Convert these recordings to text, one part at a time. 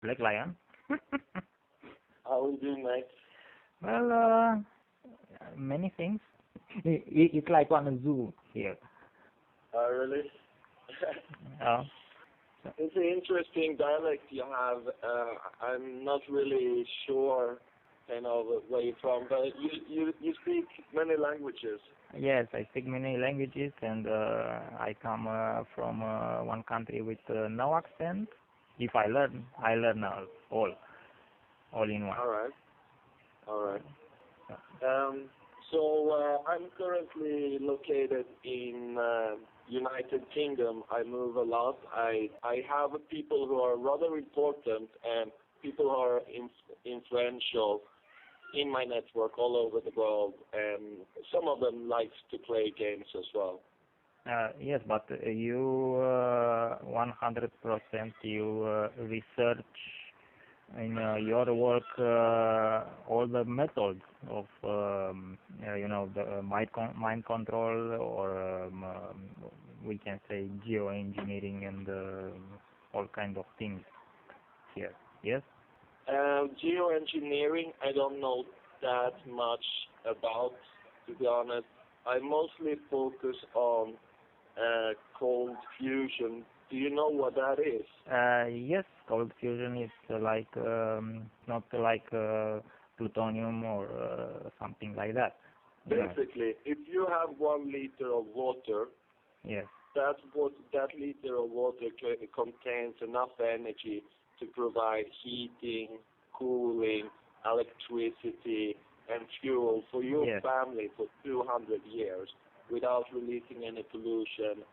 Black Lion. How are you doing, mate? Well, many things. It's like one zoo here. Oh, really? Oh. It's an interesting dialect you have. I'm not really sure kind of where you're from, but you speak many languages. Yes, I speak many languages, and I come from one country with no accent. If I learn all in one. All right. I'm currently located in United Kingdom. I move a lot. I have people who are rather important and people who are influential in my network all over the world, and some of them like to play games as well. Yes, but you 100% you research in your work all the methods of the mind control, or we can say geoengineering, and all kind of things here. Yes. Geoengineering, I don't know that much about, to be honest. I mostly focus on cold fusion. Do you know what that is? Yes, cold fusion is like not like plutonium or something like that. Basically, if you have 1 liter of water, yes, that liter of water contains enough energy to provide heating, cooling, electricity, and fuel for your family for 200 years without releasing any pollution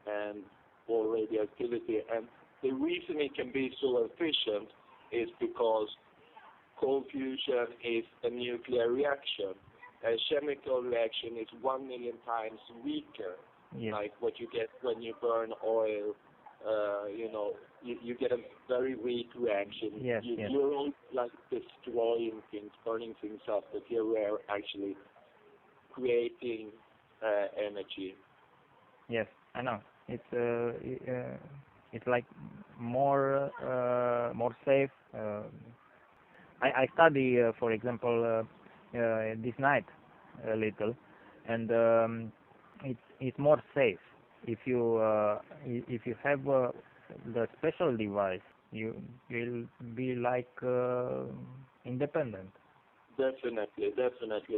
or radioactivity. And the reason it can be so efficient is because cold fusion is a nuclear reaction. A chemical reaction is 1 million times weaker, like what you get when you burn oil. You get a very weak reaction. You're only like destroying things, burning things up, but here we're actually creating energy. Yes, I know. It's like more safe. I study, for example, this night a little, and it's more safe if you have the special device. You will be like independent. Definitely.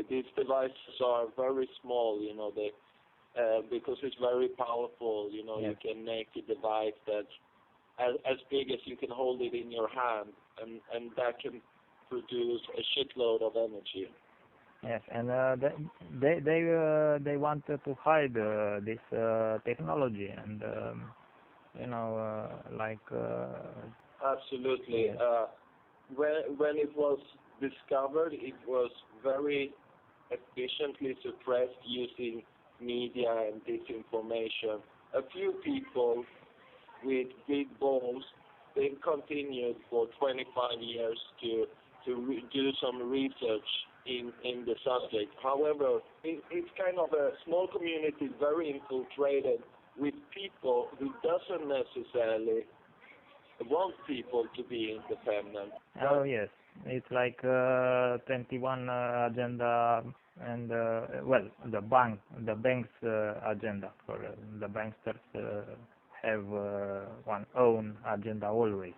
These devices are very small, because it's very powerful. You can make a device that's as big as you can hold it in your hand, and that can produce a shitload of energy. Yes, and they wanted to hide this technology, and Absolutely. When it was discovered, it was very efficiently suppressed using media and disinformation. A few people with big balls, they continued for 25 years to do some research in the subject. However, it's kind of a small community, very infiltrated, with people who doesn't necessarily want people to be independent. Oh yes, it's like 21 agenda, and the bank's agenda. For the banksters have one own agenda always.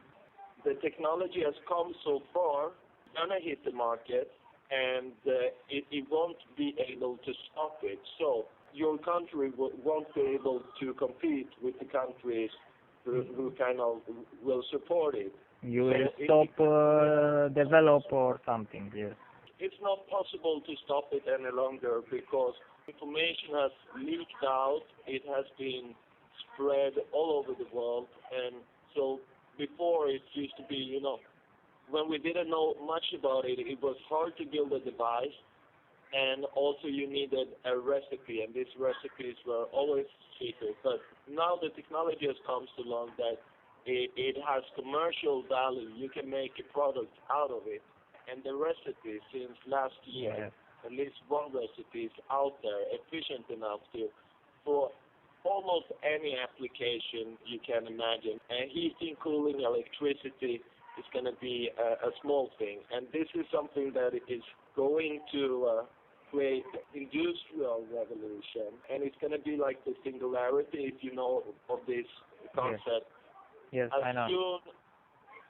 The technology has come so far, it's gonna hit the market, and it won't be able to stop it. So your country won't be able to compete with the countries who kind of will support it. You will stop develop or something, yes. It's not possible to stop it any longer because information has leaked out. It has been spread all over the world, and so before it used to be, when we didn't know much about it, it was hard to build a device, and also you needed a recipe, and these recipes were always secret. But now the technology has come so long that it has commercial value. You can make a product out of it, and the recipe since last year, at least one recipe is out there, efficient enough for almost any application you can imagine. And heating, cooling, electricity, is going to be a small thing. And this is something that is going to create industrial revolution, and it's going to be like the singularity, if you know of this concept. Yes, I know.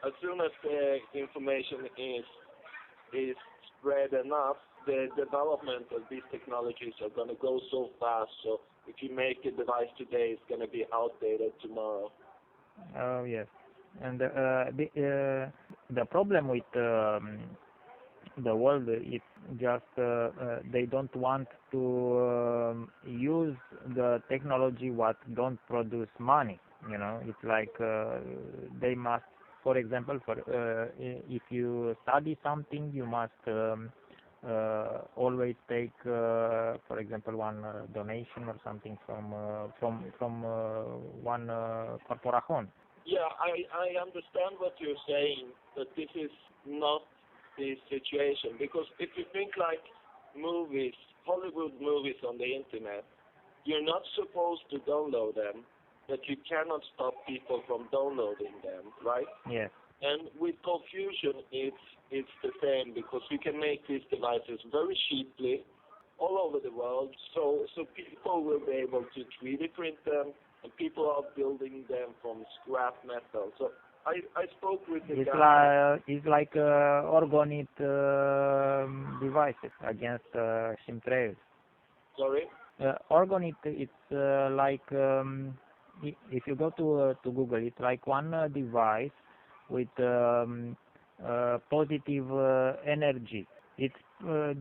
As soon as the information is spread enough, the development of these technologies are going to go so fast. So if you make a device today, it's going to be outdated tomorrow. Oh yes, and the problem with the world is just they don't want to use the technology what don't produce money. You know, it's like they must. For example, if you study something, you must always take, for example, one donation or something from one corporation. Yeah, I understand what you're saying, but this is not the situation, because if you think like movies, Hollywood movies on the internet, you're not supposed to download them, but you cannot stop people from downloading them, right? Yes. And with Confusion, it's the same, because we can make these devices very cheaply all over the world, so people will be able to 3D print them, and people are building them from scrap metal. So I spoke with the guy. It's like organic devices against chemtrails. Sorry? Organic, it's like if you go to Google, it's like one device with positive energy. It's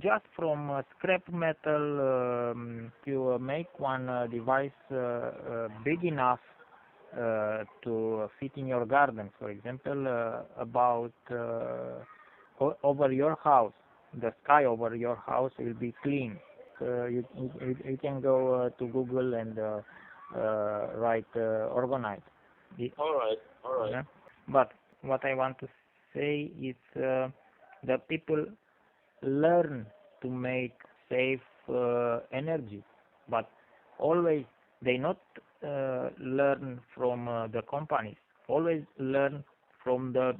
just from scrap metal. You make one device big enough to fit in your garden, for example, about over your house. The sky over your house will be clean. You can go to Google and write organize. All right. Yeah? But what I want to say is that people learn to make safe energy, but always they not learn from the companies. Always learn from the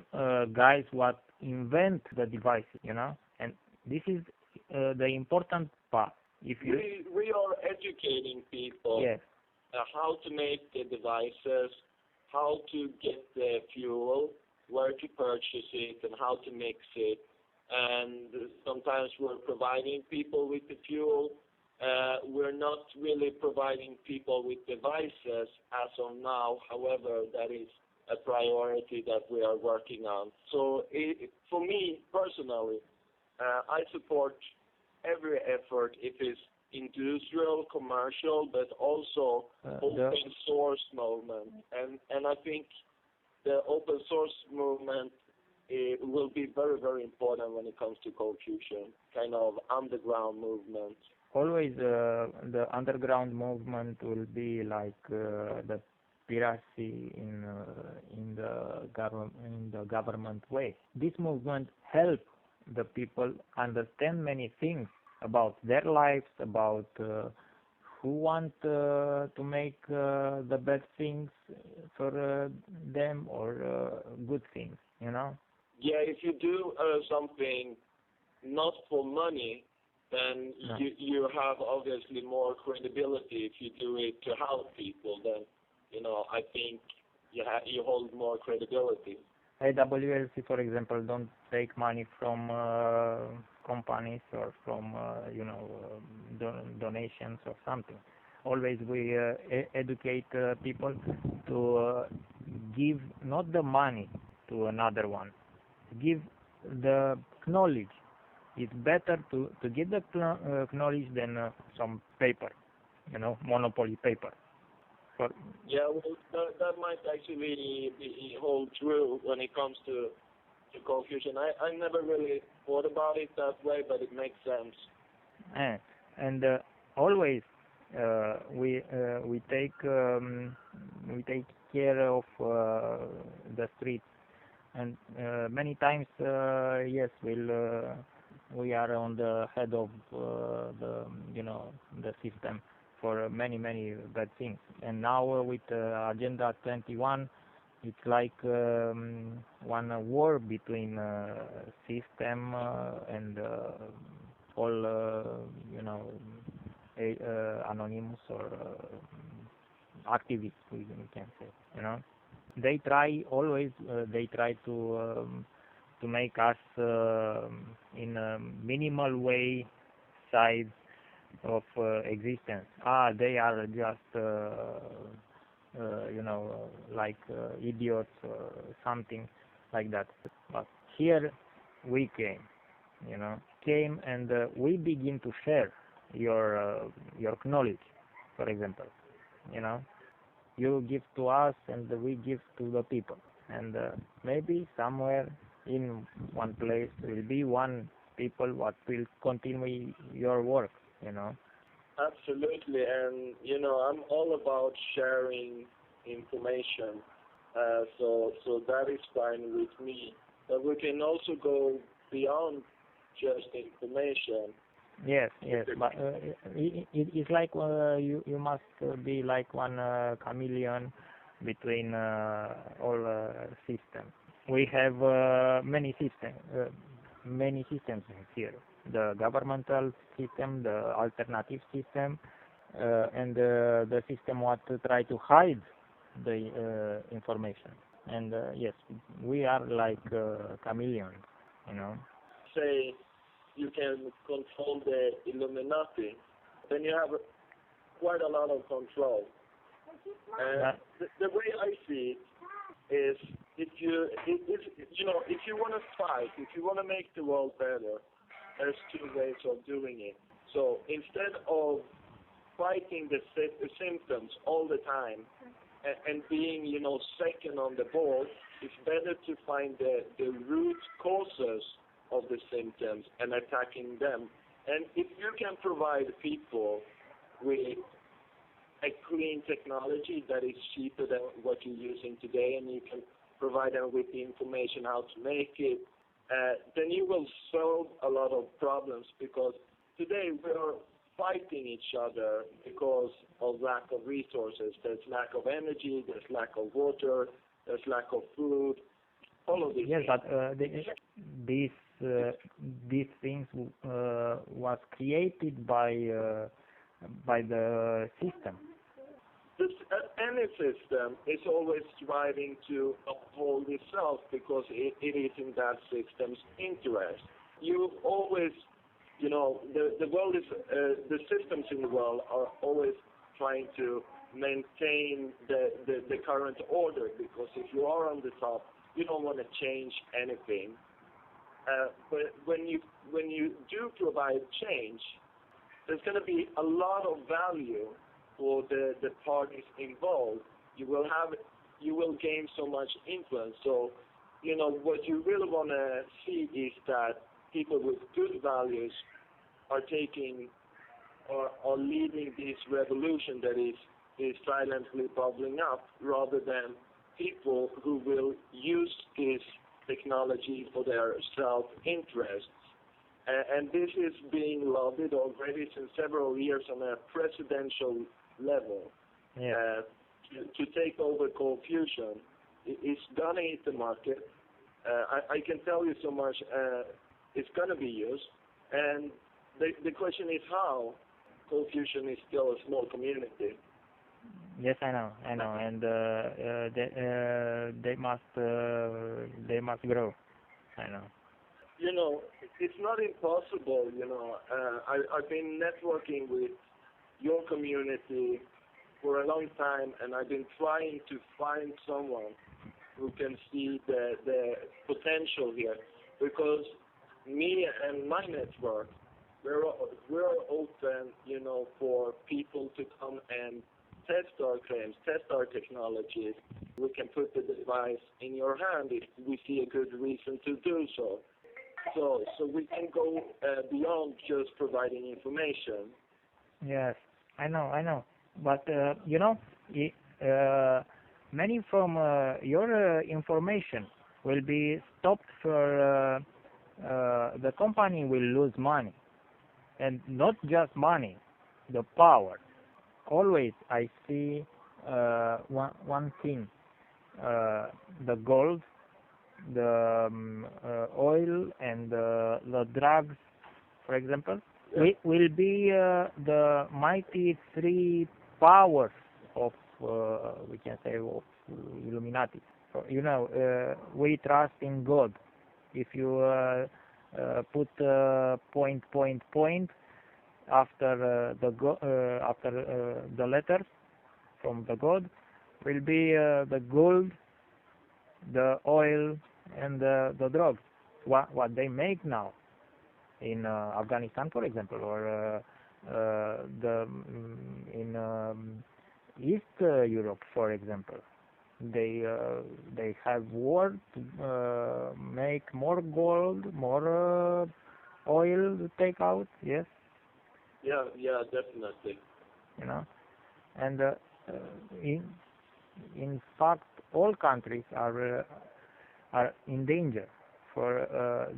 guys what invent the devices, you know. And this is the important part. If you we are educating people. Yes. How to make the devices, how to get the fuel, where to purchase it, and how to mix it. And sometimes we're providing people with the fuel. We're not really providing people with devices as of now. However, that is a priority that we are working on. So for me personally, I support every effort if it's industrial, commercial, but also open source movement. And I think the open source movement will be very, very important when it comes to Confusion, kind of underground movement. Always the underground movement will be like the piracy in the government way. This movement helps the people understand many things about their lives, about who want to make the bad things for them or good things, you know? Yeah, if you do something not for money, then you have obviously more credibility. If you do it to help people, then, you know, I think you hold more credibility. AWLC, for example, don't take money from companies or from donations or something. Always we educate people to give not the money to another one, give the knowledge. It's better to give the knowledge than some paper, you know, monopoly paper. Yeah, well, that might actually hold true when it comes to Confusion. I never really thought about it that way, but it makes sense. And always we take care of the streets, and many times yes, we are on the head of the system for many bad things. And now with Agenda 21, It's like one war between system and all, anonymous or activists, we can say. They try always. They try to make us in a minimal way side of existence. They are just like idiots or something like that. But here we came and we begin to share your knowledge, for example. You give to us and we give to the people, and maybe somewhere in one place will be one people what will continue your work. Absolutely, and I'm all about sharing information, so that is fine with me. But we can also go beyond just information. Yes, but it's like you must be like one chameleon between all systems. We have many systems here. The governmental system, the alternative system, and the system what try to hide the information. And yes, we are like chameleons. Say you can control the Illuminati, then you have quite a lot of control. And the way I see it is, if you want to fight, if you want to make the world better, there's two ways of doing it. So instead of fighting the symptoms all the time and being, second on the ball, it's better to find the root causes of the symptoms and attacking them. And if you can provide people with a clean technology that is cheaper than what you're using today, and you can provide them with the information how to make it, then you will solve a lot of problems, because today we're fighting each other because of lack of resources. There's lack of energy, there's lack of water, there's lack of food, all of these things. Yes, but these things was created by the system. Any system is always striving to uphold itself because it is in that system's interest. You always, the world is, the systems in the world are always trying to maintain the current order, because if you are on the top, you don't want to change anything. But when you do provide change, there's going to be a lot of value for the parties involved. You will gain so much influence. So, what you really want to see is that people with good values are taking or leading this revolution that is silently bubbling up, rather than people who will use this technology for their self-interests. And this is being lobbied already since several years on a presidential level. Yeah. To take over cold fusion. It's going to hit the market. I can tell you so much. It's going to be used. And the question is how. Cold fusion is still a small community. Yes, I know, and they must grow. I know. It's not impossible. I've been networking with your community for a long time, and I've been trying to find someone who can see the potential here, because me and my network, we're open, for people to come and test our claims, test our technologies. We can put the device in your hand if we see a good reason to do so. So we can go beyond just providing information. Yes, I know. But many from your information will be stopped for the company will lose money, and not just money, the power. Always I see one thing. the gold, the oil, and the drugs, for example, will be the mighty three powers of, we can say, of Illuminati. So, we trust in God. If you put point after the letters from the God, will be the gold, the oil, and the drugs. What they make now in Afghanistan, for example, or in East Europe, for example. They have war to make more gold, more oil to take out. Yes. Yeah, definitely. And in fact, all countries are in danger. For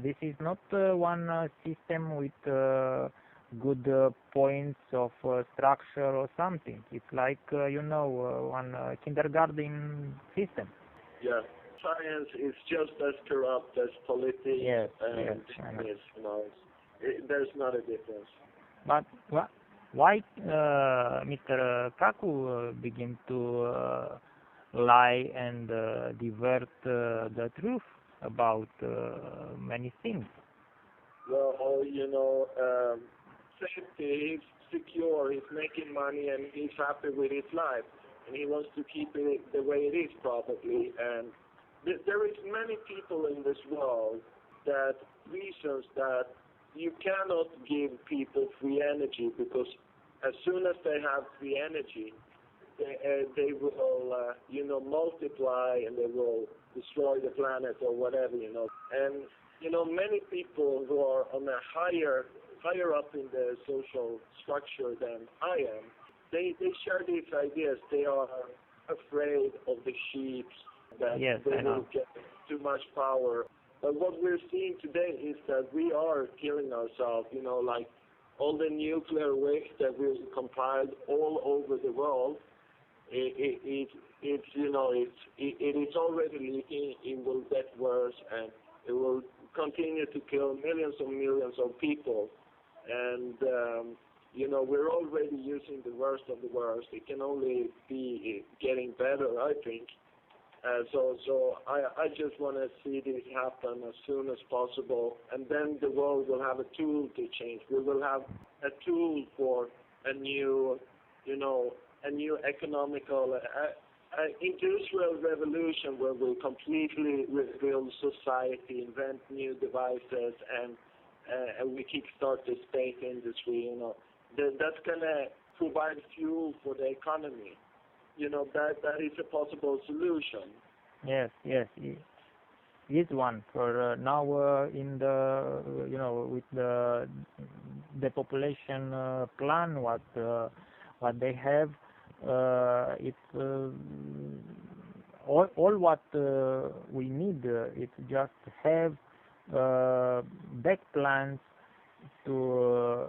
this is not one system with good points of structure or something. It's like one kindergarten system. Yeah, science is just as corrupt as politics and business. There's not a difference. But why Mr. Kaku begin to lie and divert the truth about many things? Well, safety, he's secure, he's making money, and he's happy with his life, and he wants to keep it the way it is, probably. And there is many people in this world that reasons that you cannot give people free energy, because as soon as they have free energy, they will, multiply, and they will destroy the planet or whatever, And, many people who are on a higher up in the social structure than I am, they share these ideas. They are afraid of the sheep, that they will get too much power. But what we're seeing today is that we are killing ourselves, like all the nuclear waste that we've compiled all over the world. It is already leaking. It will get worse, and it will continue to kill millions and millions of people. And we're already using the worst of the worst. It can only be getting better, I think. So I just want to see this happen as soon as possible, and then the world will have a tool to change. We will have a tool for a new economical, industrial revolution, where we completely rebuild society, invent new devices, and we kickstart the space industry. That's gonna provide fuel for the economy. That is a possible solution. Yes, is one for now in the with the depopulation plan what they have. It's all what we need. It's just have back plans to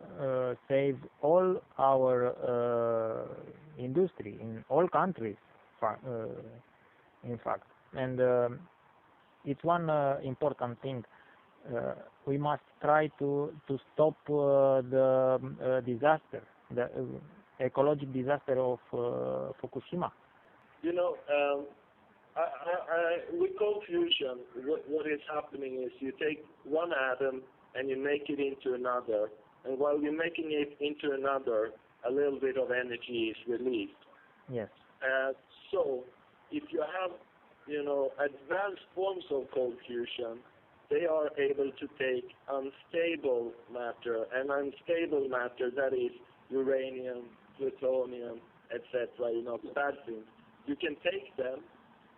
save all our industry in all countries, in fact. And it's one important thing. We must try to stop the disaster, the ecological disaster of Fukushima. With cold fusion, what is happening is you take one atom and you make it into another, and while you're making it into another, a little bit of energy is released. Yes. So if you have, advanced forms of cold fusion, they are able to take unstable matter, and unstable matter, that is uranium, plutonium, etc., the bad things. You can take them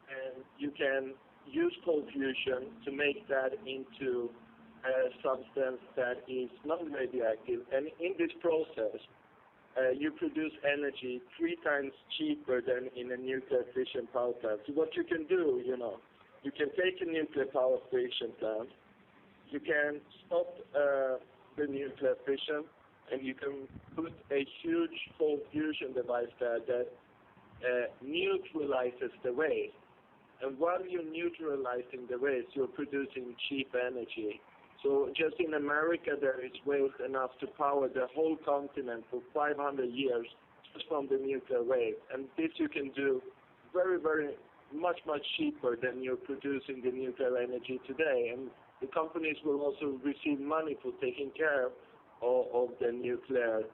and you can use cold fusion to make that into a substance that is non-radioactive, and in this process you produce energy 3 times cheaper than in a nuclear fission power plant. So what you can do, you can take a nuclear power station plant, you can stop the nuclear fission, and you can put a huge cold fusion device there that neutralizes the waste. And while you're neutralizing the waste, you're producing cheap energy. So just in America, there is waste enough to power the whole continent for 500 years just from the nuclear waste. And this you can do very, very much cheaper than you're producing the nuclear energy today. And the companies will also receive money for taking care of the nuclear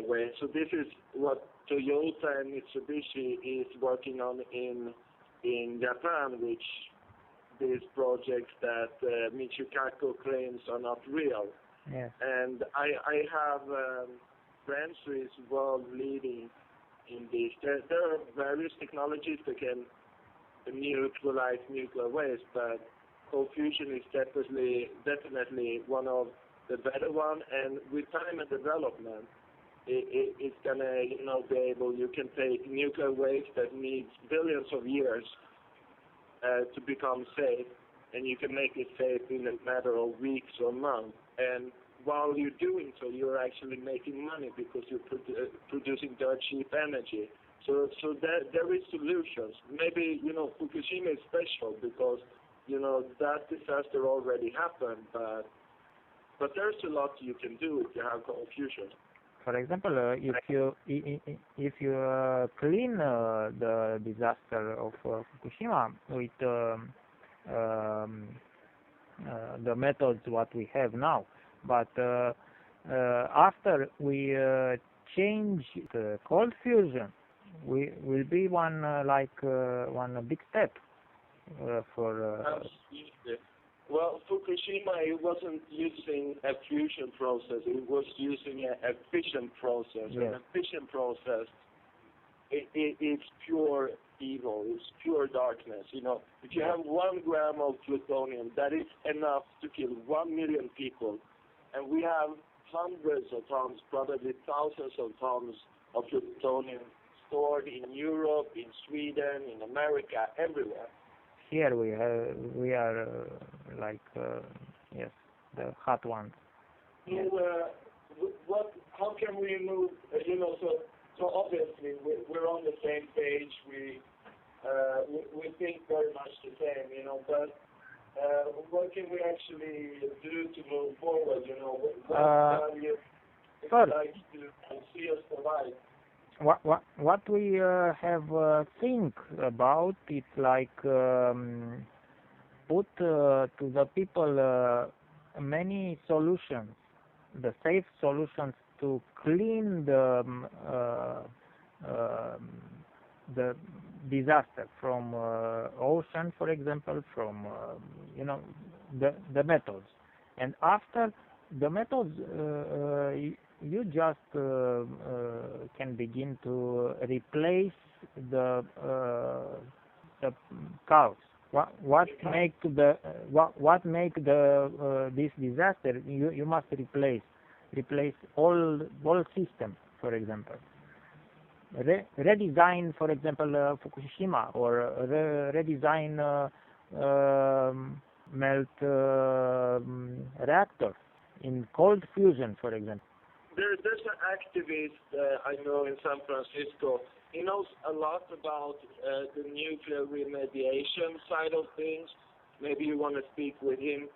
waste. So this is what Toyota and Mitsubishi is working on in Japan, which these projects that Michikako claims are not real. Yes. And I have friends who is world leading in this. There are various technologies that can neutralize nuclear waste, but cold fusion is definitely one of the better one. And with time and development, it's gonna be able. You can take nuclear waste that needs billions of years to become safe, and you can make it safe in a matter of weeks or months. And while you're doing so, you're actually making money because you're producing dirt cheap energy. So there is solutions. Maybe Fukushima is special because that disaster already happened, but there's a lot you can do if you have cold fusion. For example, if you clean the disaster of Fukushima with the methods what we have now, but after we change the cold fusion, will be one big step for. Absolutely. Well, Fukushima, it wasn't using a fusion process. It was using a fission process. Yes. And a fission process, it's pure evil. It's pure darkness. If you have 1 gram of plutonium, that is enough to kill 1 million people. And we have hundreds of tons, probably thousands of tons of plutonium stored in Europe, in Sweden, in America, everywhere. Here we are yes, the hot ones. So, how can we move? So obviously we're on the same page. We think very much the same, But what can we actually do to move forward? What value would you like to see us provide? What we have think about it, like put to the people many solutions, the safe solutions to clean the disaster from ocean, for example, from the methods, and after the methods. You just can begin to replace the cause. What make this disaster? You must replace all system, for example. Redesign, for example, Fukushima, or redesign melt reactors in cold fusion, for example. There's an activist I know in San Francisco. He knows a lot about the nuclear remediation side of things. Maybe you want to speak with him.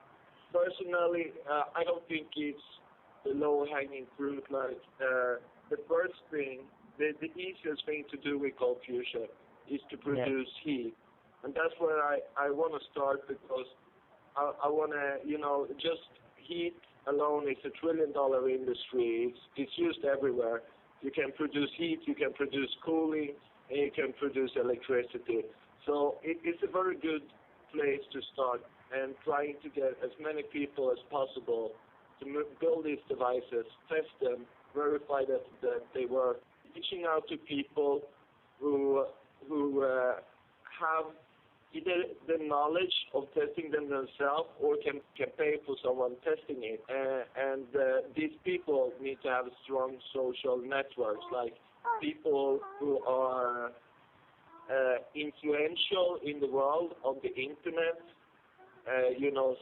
Personally, I don't think it's the low-hanging fruit. Like the first thing, the easiest thing to do with cold fusion is to produce heat, and that's where I want to start, because I want to just heat alone is $1 trillion industry. It's used everywhere. You can produce heat, you can produce cooling, and you can produce electricity. So it's a very good place to start, and trying to get as many people as possible to build these devices, test them, verify that they work. Reaching out to people who have either the knowledge of testing them themselves or can pay for someone testing it. And these people need to have strong social networks, like people who are influential in the world on the internet.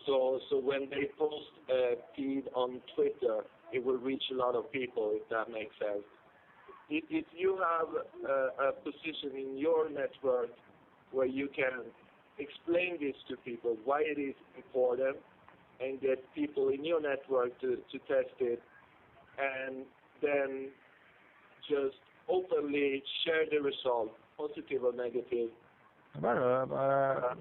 So when they post a feed on Twitter, it will reach a lot of people, if that makes sense. If you have a position in your network where you can explain this to people, why it is important, and get people in your network to test it, and then just openly share the result, positive or negative. Well,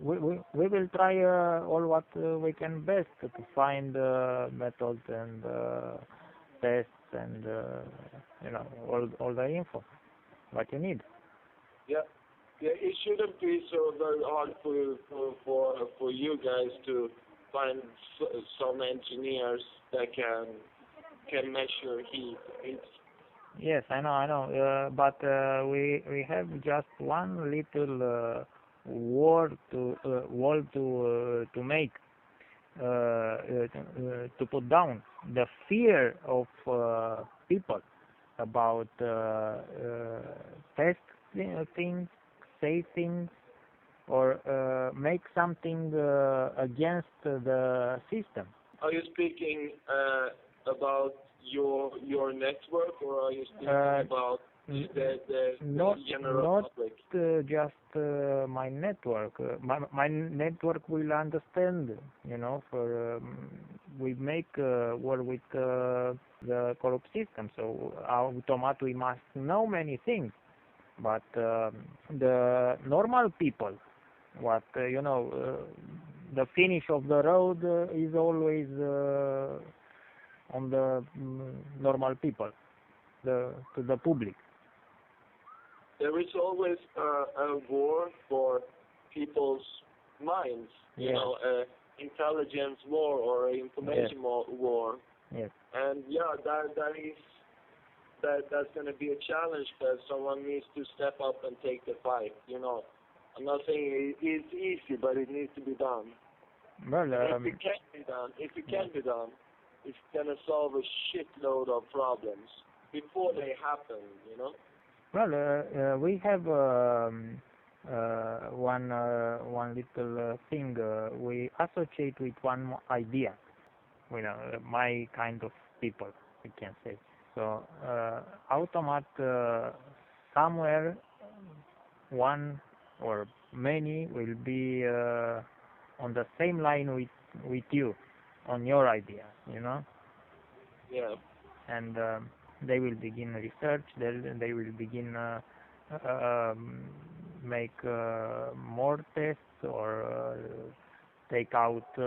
we will try all what we can best to find methods and tests and all the info what you need. Yeah, it shouldn't be so very hard for you guys to find some engineers that can measure heat. Yes, I know, but we have just one little wall to make to put down the fear of people about test things, say things, or make something against the system. Are you speaking about your network, or are you speaking about the general public? Not just my network. My network will understand, for we make work with the corrupt system, so automatically we must know many things. But the normal people, the finish of the road is always on the normal people, to the public. There is always a war for people's minds, intelligence war or information war. Yes. And that's going to be a challenge, because someone needs to step up and take the fight. I'm not saying it's easy, but it needs to be done. Well, if it can be done, it's going to solve a shitload of problems before they happen. Well, we have one little thing. We associate with one idea. My kind of people, we can say. So, somewhere, one or many will be on the same line with you, on your idea, Yeah. And they will begin research. They will begin make more tests, or dig out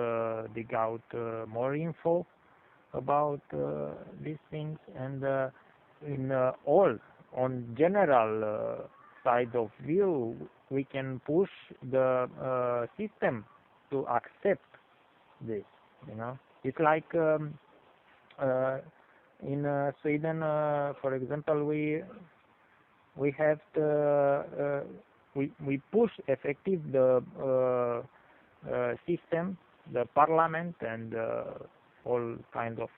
more info about these things, and on general side of view, we can push the system to accept this. It's like in Sweden, for example, we have we push effective the system, the parliament, and all kind of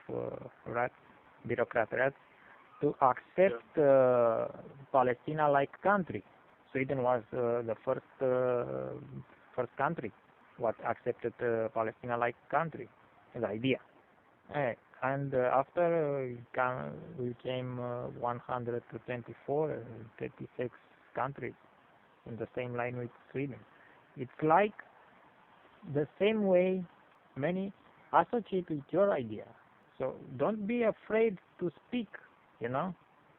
bureaucrat rats, to accept Palestina like country. Sweden was the first country what accepted Palestina like country, the idea. And after we came 124, 36 countries in the same line with Sweden. It's like the same way many associate with your idea. So don't be afraid to speak,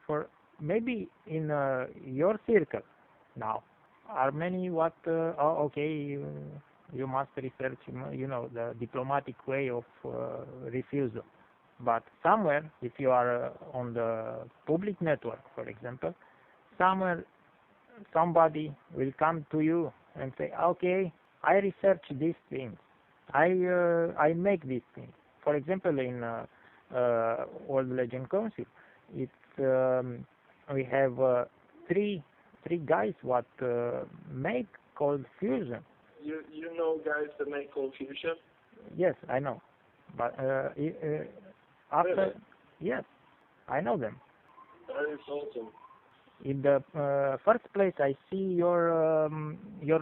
for maybe in your circle now are many what, you must research, the diplomatic way of refusal. But somewhere, if you are on the public network, for example, somewhere somebody will come to you and say, okay, I research these things. I make these things. For example, in World Legion Council, it's we have three guys what make cold fusion. You know guys that make cold fusion? Yes, I know. But after, really? Yes, I know them. That is awesome. In the first place, I see your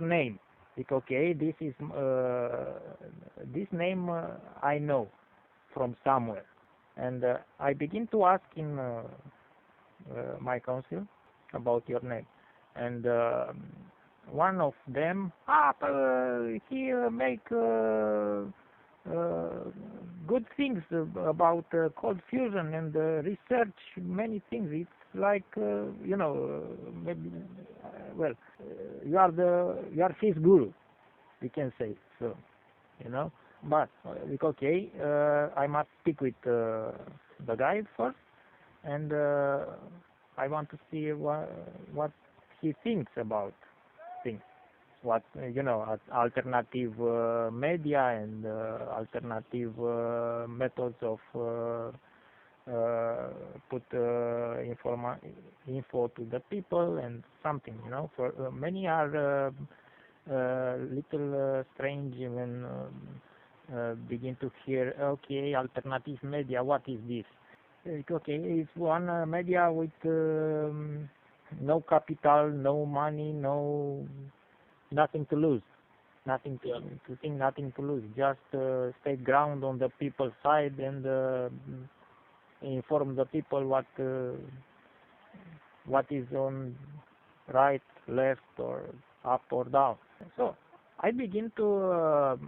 name. It's okay. This is this name I know from somewhere, and I begin to ask in my council about your name, and one of them, he make good things about cold fusion and research many things. It's like maybe you are his guru, we can say so, But okay, I must speak with the guy first, and I want to see what he thinks about things. What alternative media and alternative methods of put info to the people and something. For many are little strange when begin to hear, okay, alternative media, what is this? Okay, it's one media with no capital, no money, nothing to lose, nothing to think, nothing to lose. Just stay ground on the people's side and inform the people what is on right, left, or up or down. So I begin to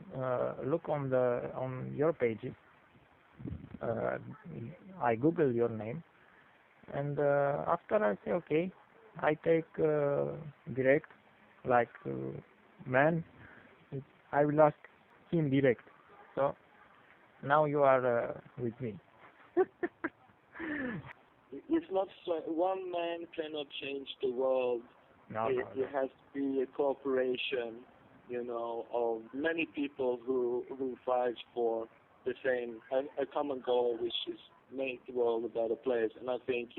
look on your pages. I Google your name, and after I say okay, I take direct, like man, I will ask him direct. So now you are with me. It's not so, one man cannot change the world. It has to be a cooperation, of many people who fight for the same, a common goal, which is make the world a better place. And I think,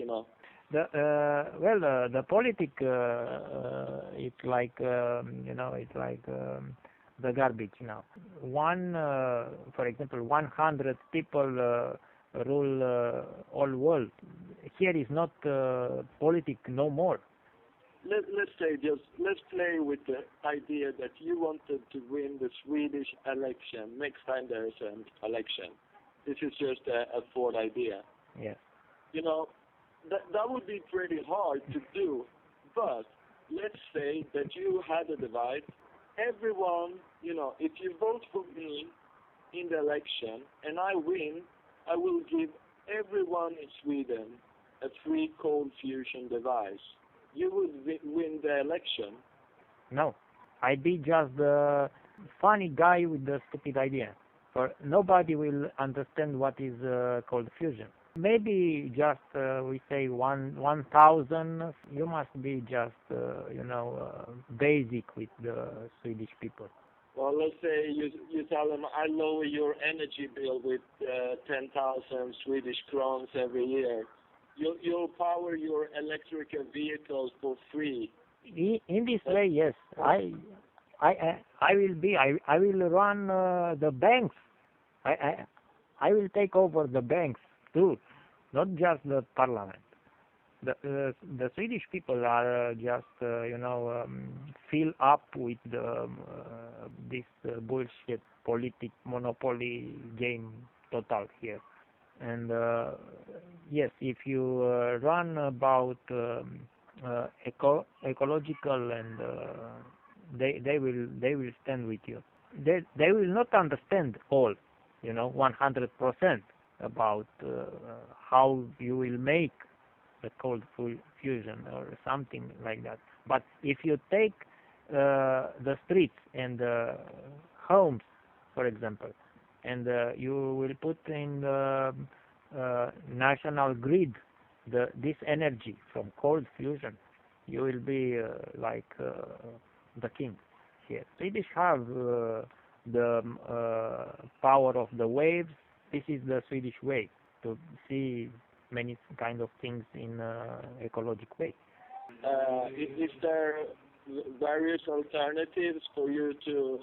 the politic, it's like, it's like the garbage now. For example, 100 people rule all world. Here is not politics no more. Let's play with the idea that you wanted to win the Swedish election next time there is an election. This is just a thought idea. Yes. That would be pretty hard to do, but let's say that you had a device. Everyone, if you vote for me in the election and I win, I will give everyone in Sweden a free cold fusion device. You would win the election. No, I'd be just the funny guy with the stupid idea. For nobody will understand what is cold fusion. Maybe just we say 1,000. You must be just basic with the Swedish people. Well, let's say you tell them I lower your energy bill with 10,000 Swedish crowns every year. You'll power your electric vehicles for free. In this way, yes, I will run the banks. I will take over the banks too, not just the parliament. The Swedish people are just fill up with this bullshit politic monopoly game total here. And yes, if you run about ecological, and they will stand with you. They will not understand all, 100% about how you will make the cold fusion or something like that. But if you take the streets and homes, for example, and you will put in the national grid this energy from cold fusion, you will be like the king here. Swedish have the power of the waves. This is the Swedish way to see many kind of things in ecological way. Is there various alternatives for you to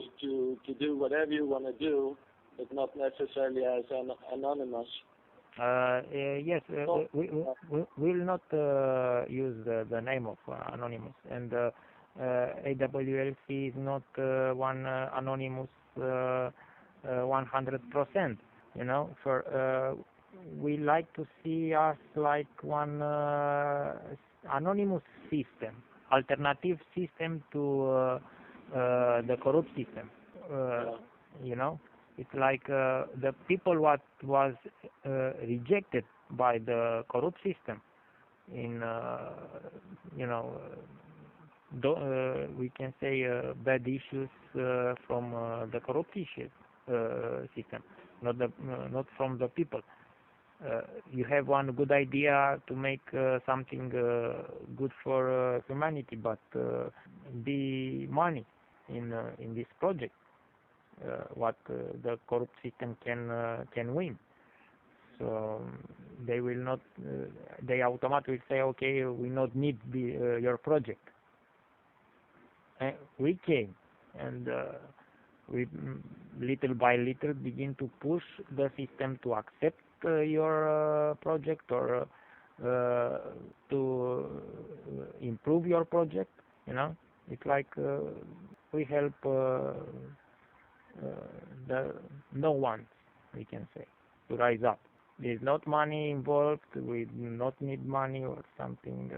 do whatever you want to do, but not necessarily as an anonymous? Yes, we will not use the name of Anonymous, and AWLC is not one Anonymous 100%. For we like to see us like one anonymous system. alternative system to the corrupt system. You know, it's like the people what was rejected by the corrupt system in we can say bad issues from the corrupt issues system, not from the people. You have one good idea to make something good for humanity, but be money in this project. What the corrupt system can win. So they will not. They automatically say, okay, we not need your project. And we came, and we little by little begin to push the system to accept your project or to improve your project. You know, it's like we help no one, we can say, to rise up. There's not money involved. We do not need money or something.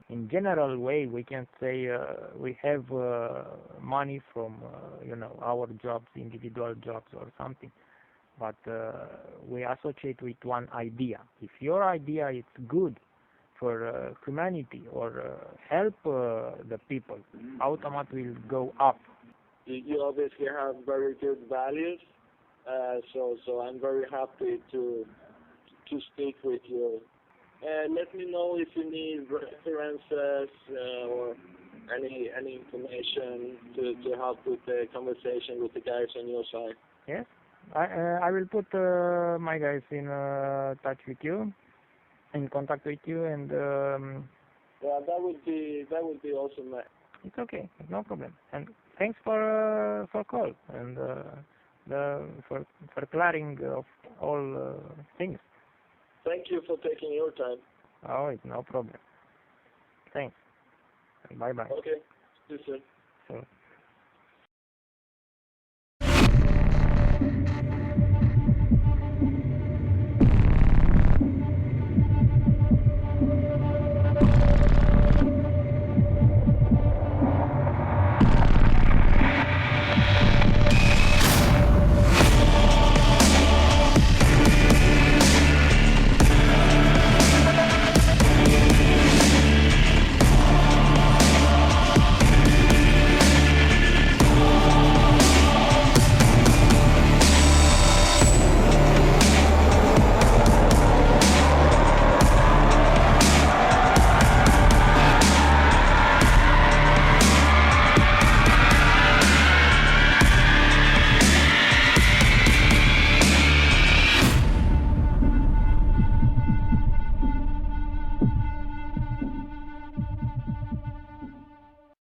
In general way, we can say we have money from our jobs, individual jobs or something. But we associate with one idea. If your idea is good for humanity or help the people, automatically will go up. You obviously have very good values, so I'm very happy to speak with you. Let me know if you need references or any information to help with the conversation with the guys on your side. Yes, I will put my guys in touch with you, in contact with you, and yeah, that would be awesome, man. It's okay, no problem. And thanks for call and for clearing of all things. Thank you for taking your time. Oh, it's no problem. Thanks. Bye bye. Okay. See you soon. So.